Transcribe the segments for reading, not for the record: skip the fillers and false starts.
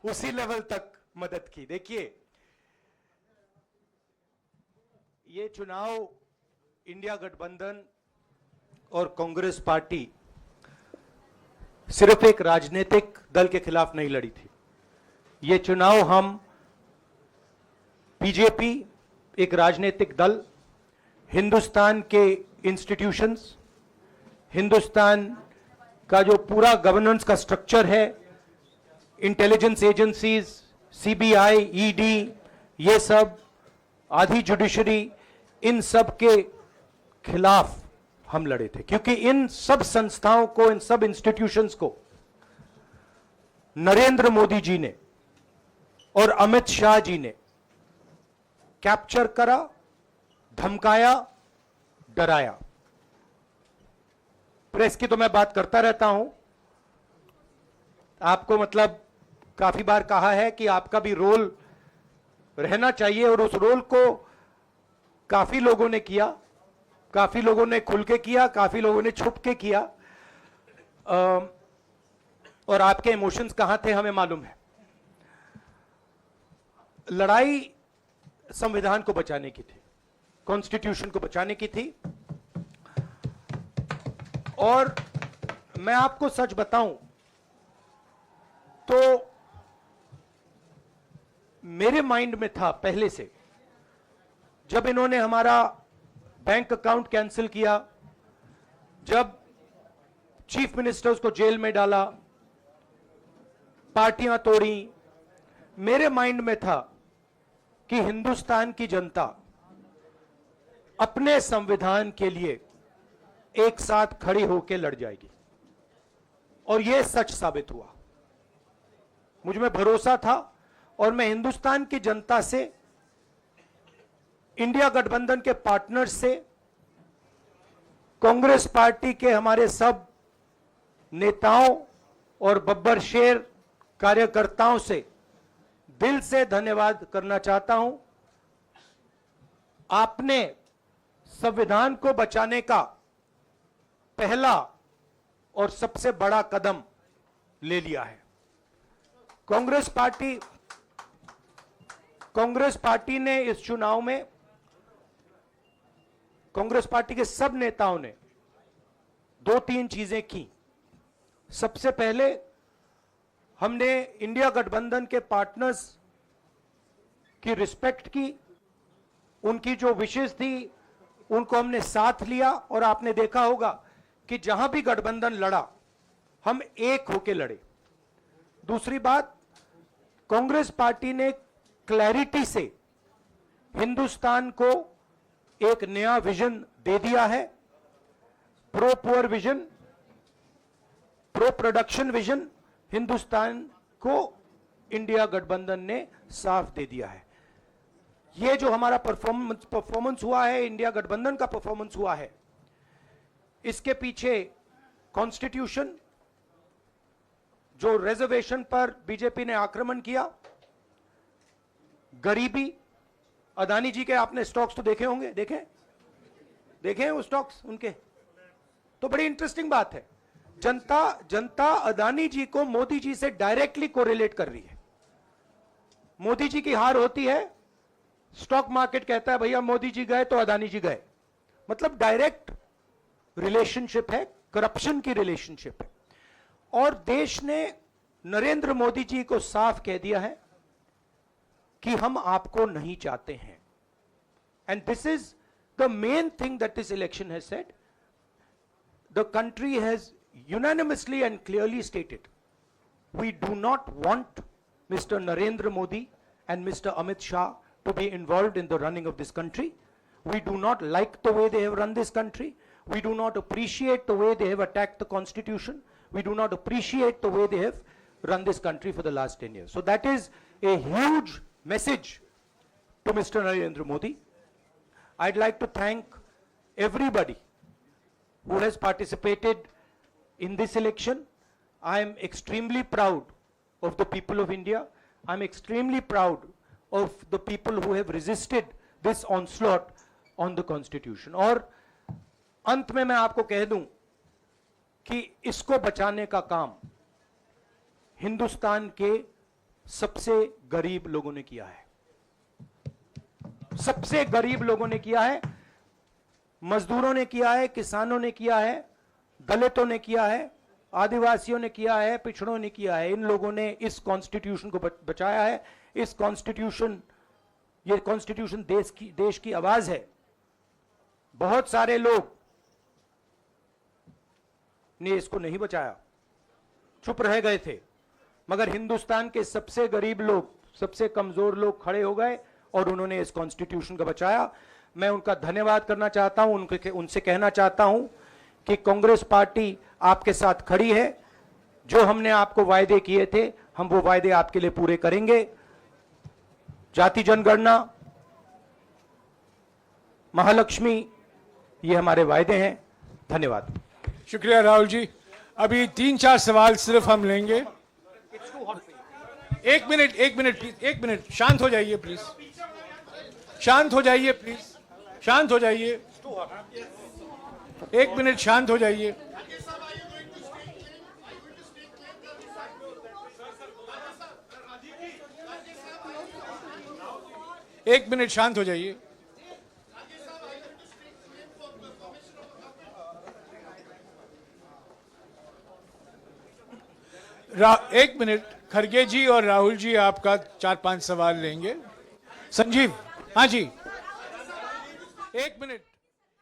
उसी लेवल तक मदद की। देखिए, ये चुनाव इंडिया गठबंधन और कांग्रेस पार्टी सिर्फ एक राजनीतिक दल के खिलाफ नहीं लड़ी थी। ये चुनाव हम बीजेपी, एक राजनीतिक दल, हिंदुस्तान के इंस्टीट्यूशंस, हिंदुस्तान का जो पूरा गवर्नेंस का स्ट्रक्चर है, इंटेलिजेंस एजेंसीज, सीबीआई, ईडी, ये सब, आधी जुडिशरी, इन सब के खिलाफ हम लड़े थे, क्योंकि इन सब संस्थाओं को, इन सब इंस्टीट्यूशंस को नरेंद्र मोदी जी ने और अमित शाह जी ने कैप्चर करा, धमकाया, डराया। प्रेस की तो मैं बात करता रहता हूं, आपको मतलब काफी बार कहा है कि आपका भी रोल रहना चाहिए, और उस रोल को काफी लोगों ने किया, काफी लोगों ने खुल के किया, काफी लोगों ने छुप के किया, और आपके इमोशंस कहां थे हमें मालूम है। लड़ाई संविधान को बचाने की थी, कॉन्स्टिट्यूशन को बचाने की थी। और मैं आपको सच बताऊं तो मेरे माइंड में था पहले से, जब इन्होंने हमारा बैंक अकाउंट कैंसिल किया, जब चीफ मिनिस्टर्स को जेल में डाला, पार्टियां तोड़ी, मेरे माइंड में था कि हिंदुस्तान की जनता अपने संविधान के लिए एक साथ खड़ी होकर लड़ जाएगी, और यह सच साबित हुआ। मुझ में भरोसा था, और मैं हिंदुस्तान की जनता से, इंडिया गठबंधन के पार्टनर्स से, कांग्रेस पार्टी के हमारे सब नेताओं और बब्बर शेर कार्यकर्ताओं से दिल से धन्यवाद करना चाहता हूं। आपने संविधान को बचाने का पहला और सबसे बड़ा कदम ले लिया है। कांग्रेस पार्टी ने इस चुनाव में, कांग्रेस पार्टी के सब नेताओं ने 2-3 चीजें की। सबसे पहले हमने इंडिया गठबंधन के पार्टनर्स की रिस्पेक्ट की, उनकी जो विशेष थी उनको हमने साथ लिया, और आपने देखा होगा कि जहां भी गठबंधन लड़ा हम एक होकर लड़े। दूसरी बात, कांग्रेस पार्टी ने क्लैरिटी से हिंदुस्तान को एक नया विजन दे दिया है, pro poor vision, pro production vision Hindustan को इंडिया गठबंधन ने साफ दे दिया है। यह जो हमारा परफॉर्मेंस हुआ है, इंडिया गठबंधन का परफॉर्मेंस हुआ है, इसके पीछे कॉन्स्टिट्यूशन, जो रिजर्वेशन पर बीजेपी ने आक्रमण किया, गरीबी, अदानी जी के आपने स्टॉक्स तो देखे होंगे, देखे हैं वो स्टॉक्स उनके, तो बड़ी इंटरेस्टिंग बात है। जनता अदानी जी को मोदी जी से डायरेक्टली कोरिलेट कर रही है। मोदी जी की हार होती है, स्टॉक मार्केट कहता है भैया मोदी जी गए तो अदानी जी गए, मतलब डायरेक्ट रिलेशनशिप है, करप्शन की रिलेशनशिप है। और देश ने नरेंद्र मोदी जी को साफ कह दिया है कि हम आपको नहीं चाहते हैं। And this is the main thing that this election has said. The country has unanimously and clearly stated, we do not want Mr. Narendra Modi and Mr. Amit Shah to be involved in the running of this country. We do not like the way they have run this country. We do not appreciate the way they have attacked the constitution. We do not appreciate the way they have run this country for the last 10 years. So that is a huge message to Mr. Narendra Modi. I'd like to thank everybody who has participated in this election. I am extremely proud of the people of India. I'm extremely proud of the people who have resisted this onslaught on the constitution. और अंत में मैं आपको कह दूं कि इसको बचाने का काम हिंदुस्तान के सबसे गरीब लोगों ने किया है, सबसे गरीब लोगों ने किया है, मजदूरों ने किया है, किसानों ने किया है, दलितों ने किया है, आदिवासियों ने किया है, पिछड़ों ने किया है। इन लोगों ने इस कॉन्स्टिट्यूशन को बचाया है। इस कॉन्स्टिट्यूशन, ये कॉन्स्टिट्यूशन देश की आवाज है। बहुत सारे लोग ने इसको नहीं बचाया, चुप रह गए थे, मगर हिंदुस्तान के सबसे गरीब लोग, सबसे कमजोर लोग खड़े हो गए और उन्होंने इस कॉन्स्टिट्यूशन को बचाया। मैं उनका धन्यवाद करना चाहता हूं, उनसे कहना चाहता हूं कि कांग्रेस पार्टी आपके साथ खड़ी है। जो हमने आपको वायदे किए थे, हम वो वायदे आपके लिए पूरे करेंगे। जाति जनगणना, महालक्ष्मी, ये हमारे वायदे हैं। धन्यवाद। शुक्रिया राहुल जी। अभी 3-4 सवाल सिर्फ हम लेंगे। एक मिनट प्लीज, एक मिनट, शांत हो जाइए प्लीज, शांत हो जाइए प्लीज, शांत हो जाइए, एक मिनट शांत हो जाइए। एक मिनट शांत हो जाइए। एक मिनट, खरगे जी और राहुल जी आपका 4-5 सवाल लेंगे। संजीव, हाँ जी, एक मिनट,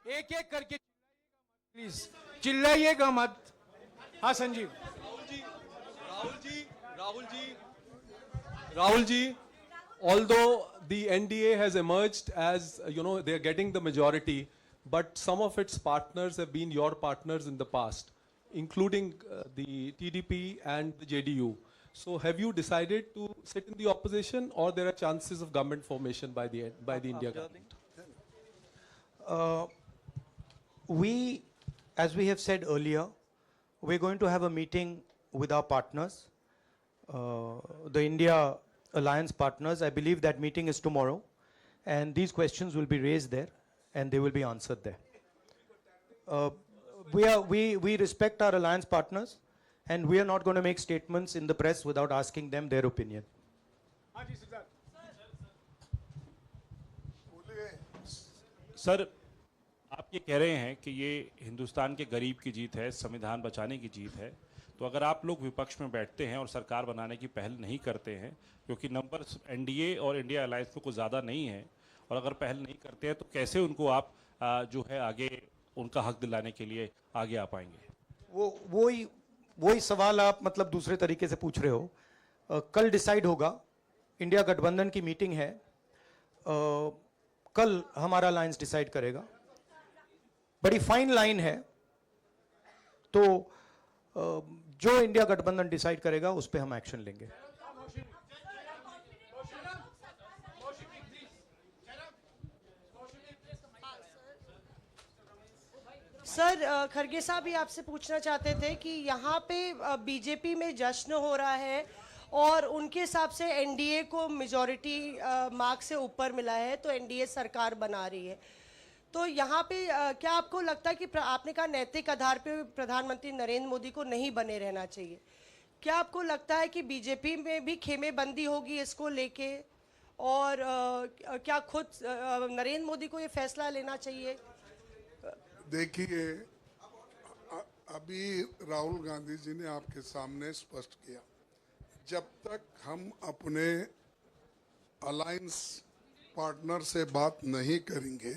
एक एक करके प्लीज, चिल्लाइएगा मत। हाँ Sanjeev. Rahul ji, although the NDA has emerged as, they are getting the majority, but some of its partners have been your partners in the past, including the TDP and the JDU. So have you decided to sit in the opposition, or there are chances of government formation by the India government? As we have said earlier, we're going to have a meeting with our partners, the India Alliance partners. I believe that meeting is tomorrow, and these questions will be raised there, and they will be answered there. We respect our alliance partners, and we are not going to make statements in the press without asking them their opinion. Sir, आप ये कह रहे हैं कि ये हिंदुस्तान के गरीब की जीत है, संविधान बचाने की जीत है, तो अगर आप लोग विपक्ष में बैठते हैं और सरकार बनाने की पहल नहीं करते हैं, क्योंकि नंबर एनडीए और इंडिया अलायंस में कुछ ज़्यादा नहीं है, और अगर पहल नहीं करते हैं तो कैसे उनको आप जो है आगे उनका हक दिलाने के लिए आगे आ पाएंगे? वही सवाल आप मतलब दूसरे तरीके से पूछ रहे हो। कल डिसाइड होगा, इंडिया गठबंधन की मीटिंग है, कल हमारा अलायंस डिसाइड करेगा। बड़ी फाइन लाइन है, तो जो इंडिया गठबंधन डिसाइड करेगा उस पे हम एक्शन लेंगे। सर, खरगे साहब ये आपसे पूछना चाहते थे कि यहाँ पे बीजेपी में जश्न हो रहा है और उनके हिसाब से एनडीए को मेजॉरिटी मार्क्स से ऊपर मिला है, तो एनडीए सरकार बना रही है। तो यहाँ पे क्या आपको लगता है कि आपने कहा नैतिक आधार पे प्रधानमंत्री नरेंद्र मोदी को नहीं बने रहना चाहिए, क्या आपको लगता है कि बीजेपी में भी खेमेबंदी होगी इसको लेके, और क्या खुद नरेंद्र मोदी को ये फैसला लेना चाहिए? देखिए, अभी राहुल गांधी जी ने आपके सामने स्पष्ट किया, जब तक हम अपने अलायंस पार्टनर से बात नहीं करेंगे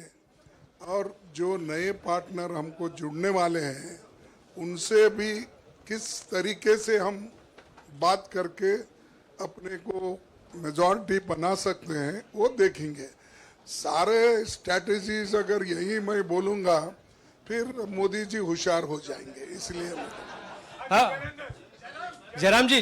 और जो नए पार्टनर हमको जुड़ने वाले हैं उनसे भी किस तरीके से हम बात करके अपने को मेजॉरिटी बना सकते हैं वो देखेंगे। सारे स्ट्रैटेजीज अगर यही मैं बोलूँगा फिर मोदी जी होशियार हो जाएंगे, इसलिए हाँ, जयराम जी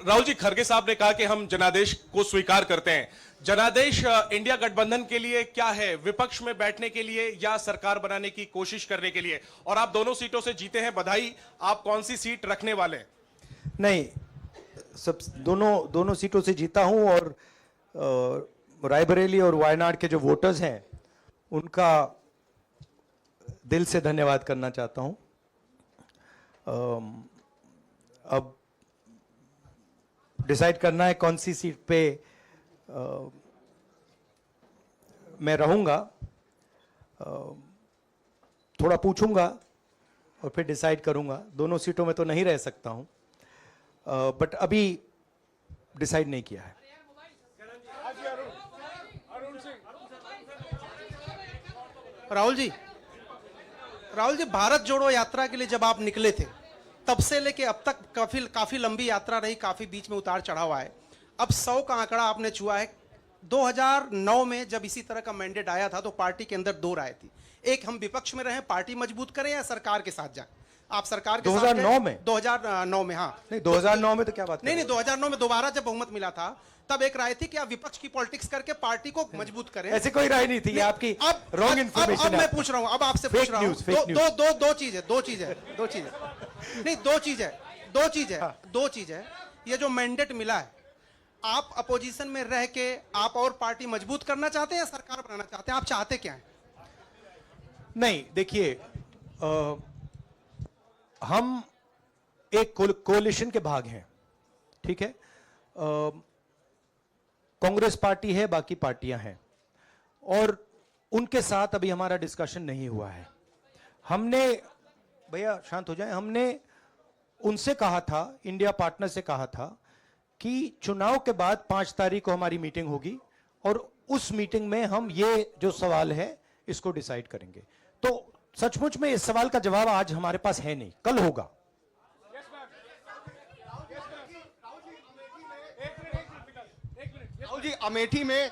राहुल जी, खरगे साहब ने कहा कि हम जनादेश को स्वीकार करते हैं। जनादेश इंडिया गठबंधन के लिए क्या है? विपक्ष में बैठने के लिए या सरकार बनाने की कोशिश करने के लिए? और आप दोनों सीटों से जीते हैं, बधाई। आप कौन सी सीट रखने वाले हैं? नहीं, सब दोनों सीटों से जीता हूं, और रायबरेली और वायनाड के जो वोटर्स हैं उनका दिल से धन्यवाद करना चाहता हूं। अब डिसाइड करना है कौन सी सीट पे मैं रहूंगा। थोड़ा पूछूंगा और फिर डिसाइड करूंगा। दोनों सीटों में तो नहीं रह सकता हूं, बट अभी डिसाइड नहीं किया है। राहुल जी, भारत जोड़ो यात्रा के लिए जब आप निकले थे तब से लेके अब तक काफी लंबी यात्रा रही, काफी बीच में उतार चढ़ाव आए। अब 100 का आंकड़ा आपने छुआ है। 2009 में जब इसी तरह का मैंडेट आया था तो पार्टी के अंदर 2 राय थी। एक, हम विपक्ष में रहें, पार्टी मजबूत करें, या सरकार के साथ जाएं। आप सरकार के 2009 में 2009 में, हाँ नहीं 2009 में तो क्या बात नहीं 2009 में दोबारा जब बहुमत मिला था तब एक राय थी कि आप विपक्ष की पॉलिटिक्स करके पार्टी को मजबूत करें। ऐसी कोई राय नहीं थी। ये आपकी रॉन्ग इन्फॉर्मेशन अब मैं पूछ रहा हूं, अब आपसे पूछ रहा हूं। दो चीज है नहीं, दो चीज है। ये जो मैंडेट मिला है, आप अपोजिशन में रह के आप और पार्टी मजबूत करना चाहते हैं या सरकार बनाना चाहते हैं? आप चाहते क्या है? नहीं, देखिए, हम एक कोalition के भाग हैं, ठीक है। कांग्रेस पार्टी है, बाकी पार्टियां हैं, और उनके साथ अभी हमारा डिस्कशन नहीं हुआ है। हमने, भैया शांत हो जाए, हमने उनसे कहा था, इंडिया पार्टनर से कहा था कि चुनाव के बाद 5 तारीख को हमारी मीटिंग होगी और उस मीटिंग में हम ये जो सवाल है इसको डिसाइड करेंगे। तो सचमुच में इस सवाल का जवाब आज हमारे पास है नहीं, कल होगा। राहुल जी, अमेठी में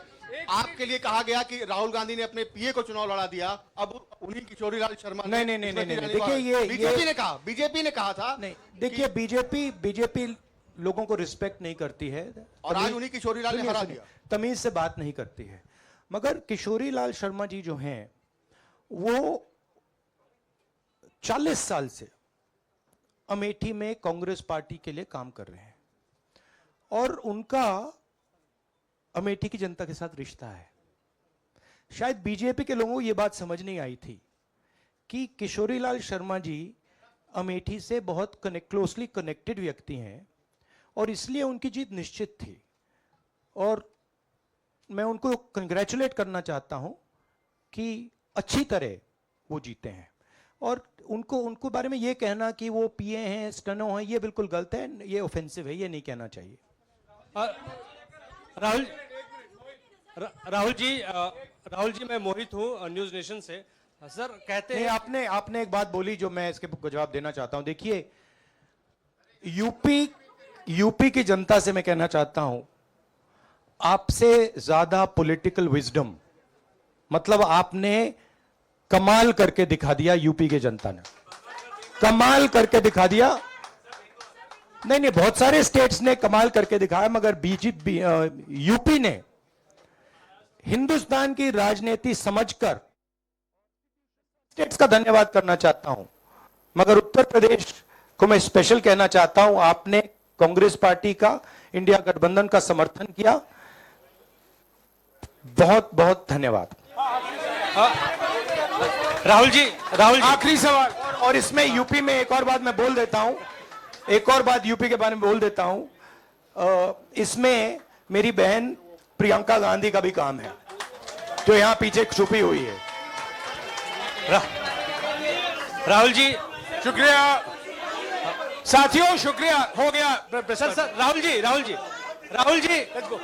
आपके लिए कहा गया कि राहुल गांधी ने अपने पीए को चुनाव लड़ा दिया, अब उन्हीं किशोरीलाल शर्मा नहीं, देखिए ये बीजेपी ने कहा था। नहीं, देखिए बीजेपी लोगों को रिस्पेक्ट नहीं करती है, और आज उन्हीं किशोरीलाल ने हरा दिया। तमीज से बात नहीं करती है। मगर किशोरीलाल शर्मा जी जो हैं, वो 40 साल से अमेठी में कांग्रेस पार्टी के लिए काम कर रहे हैं और उनका अमेठी की जनता के साथ रिश्ता है। शायद बीजेपी के लोगों को यह बात समझ नहीं आई थी कि किशोरीलाल शर्मा जी अमेठी से बहुत क्लोजली कनेक्टेड व्यक्ति हैं और इसलिए उनकी जीत निश्चित थी। और मैं उनको कंग्रेचुलेट करना चाहता हूं कि अच्छी तरह वो जीते हैं। और उनको बारे में ये कहना कि वो पीए हैं, स्टेनो हैं, ये बिल्कुल गलत है, ये ऑफेंसिव है, ये नहीं कहना चाहिए। राहुल जी मैं मोहित हूँ न्यूज नेशन से। सर कहते हैं, आपने एक बात बोली जो मैं इसके जवाब देना चाहता हूं। देखिए, यूपी की जनता से मैं कहना चाहता हूं, आपसे ज्यादा पॉलिटिकल विजडम, मतलब आपने कमाल करके दिखा दिया। यूपी की जनता ने कमाल करके दिखा दिया। नहीं, बहुत सारे स्टेट्स ने कमाल करके दिखाया, मगर बीजेपी यूपी ने हिंदुस्तान की राजनीति समझकर, स्टेट्स का धन्यवाद करना चाहता हूं, मगर उत्तर प्रदेश को मैं स्पेशल कहना चाहता हूं। आपने कांग्रेस पार्टी का, इंडिया गठबंधन का समर्थन किया, बहुत बहुत धन्यवाद। राहुल जी आखिरी सवाल, और इसमें यूपी में एक और बात मैं बोल देता हूं, एक और बात यूपी के बारे में बोल देता हूं। इसमें मेरी बहन प्रियंका गांधी का भी काम है, जो यहां पीछे छुपी हुई है। राहुल जी शुक्रिया साथियों, शुक्रिया। हो गया sir Rahul ji let's go.